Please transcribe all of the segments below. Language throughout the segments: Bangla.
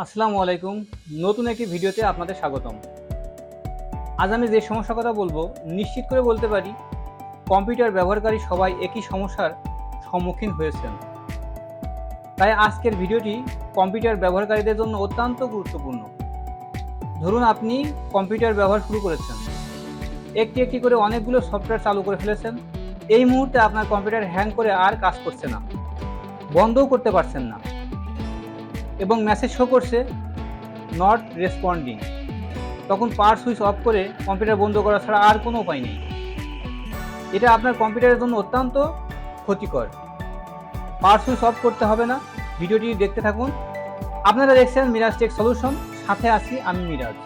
আসসালামু আলাইকুম। নতুন একটি ভিডিওতে আপনাদের স্বাগতম। আজ আমি যে সমস্যার কথা বলবো, নিশ্চিত করে বলতে পারি কম্পিউটার ব্যবহারকারী সবাই একই সমস্যার সম্মুখীন হয়েছেন। তাই আজকের ভিডিওটি কম্পিউটার ব্যবহারকারীদের জন্য অত্যন্ত গুরুত্বপূর্ণ। ধরুন আপনি কম্পিউটার ব্যবহার শুরু করেছেন, একটি একটি করে অনেকগুলো সফটওয়্যার চালু করে ফেলেছেন। এই মুহূর্তে আপনার কম্পিউটার হ্যাং করে আর কাজ করছে না, বন্ধও করতে পারছেন না, এবং মেসেজ শো করছে নট রেসপন্ডিং। তখন পাওয়ার সুইচ অফ করে কম্পিউটার বন্ধ করা ছাড়া আর কোনো উপায় নেই। এটা আপনার কম্পিউটারের জন্য অত্যন্ত ক্ষতিকর। পাওয়ার সুইচ অফ করতে হবে না, ভিডিওটি দেখতে থাকুন। আপনারা দেখছেন মিরাজ টেক সলিউশন, সাথে আছি আমি মিরাজ।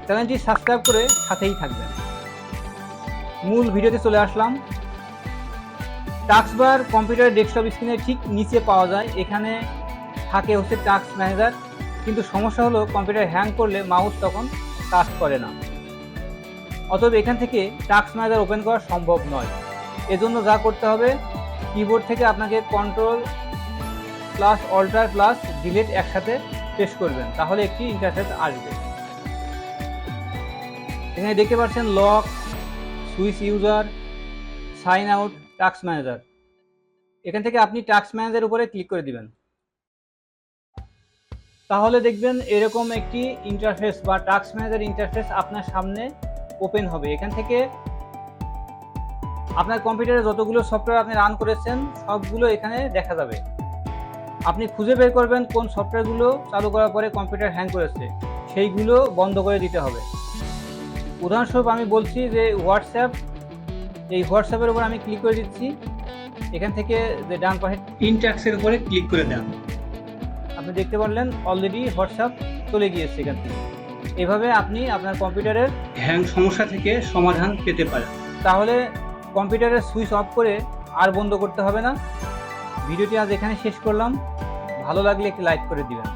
চ্যানেলটি সাবস্ক্রাইব করে সাথেই থাকবেন। মূল ভিডিওতে চলে আসলাম। টাস্কবার কম্পিউটারের ডেস্কটপ স্ক্রিনের ঠিক নিচে পাওয়া যায়, এখানে থাকে হচ্ছে টাস্ক ম্যানেজার। কিন্তু সমস্যা হলো কম্পিউটার হ্যাং করলে মাউস তখন কাজ করে না। অতএব এখান থেকে টাস্ক ম্যানেজার ওপেন করা সম্ভব নয়। এজন্য যা করতে হবে, কিবোর্ড থেকে আপনাকে control plus alt plus delete একসাথে প্রেস করবেন, তাহলে একটি ইন্টারফেস আসবে। এখানে দেখতে পাচ্ছেন lock, switch user, sign out, task manager. এখান থেকে আপনি টাস্ক ম্যানেজার উপরে ক্লিক করে দিবেন, তাহলে দেখবেন এরকম একটি ইন্টারফেস বা টাস্ক ম্যানেজার ইন্টারফেস আপনার সামনে ওপেন হবে। এখান থেকে আপনার কম্পিউটারে যতগুলো সফটওয়্যার আপনি রান করেছেন সবগুলো এখানে দেখা যাবে। আপনি খুঁজে বের করবেন কোন সফটওয়্যারগুলো চালু করার পরে কম্পিউটার হ্যাং করেছে, সেইগুলো বন্ধ করে দিতে হবে। উদাহরণস্বরূপ আমি বলছি যে হোয়াটসঅ্যাপ, এই হোয়াটসঅ্যাপের উপর আমি ক্লিক করে দিচ্ছি। এখান থেকে যে ডান পাশে তিন ট্যাক্সের উপরে ক্লিক করে দেন, আপনি দেখতে পারলেন অলরেডি হোয়াটসঅ্যাপ চলে গিয়েছে এখান থেকে। এভাবে আপনি আপনার কম্পিউটারের হ্যাং সমস্যা থেকে সমাধান পেতে পারেন। তাহলে কম্পিউটারের সুইচ অফ করে আর বন্ধ করতে হবে না। ভিডিওটি আজ এখানে শেষ করলাম। ভালো লাগলে একটি লাইক করে দিবেন।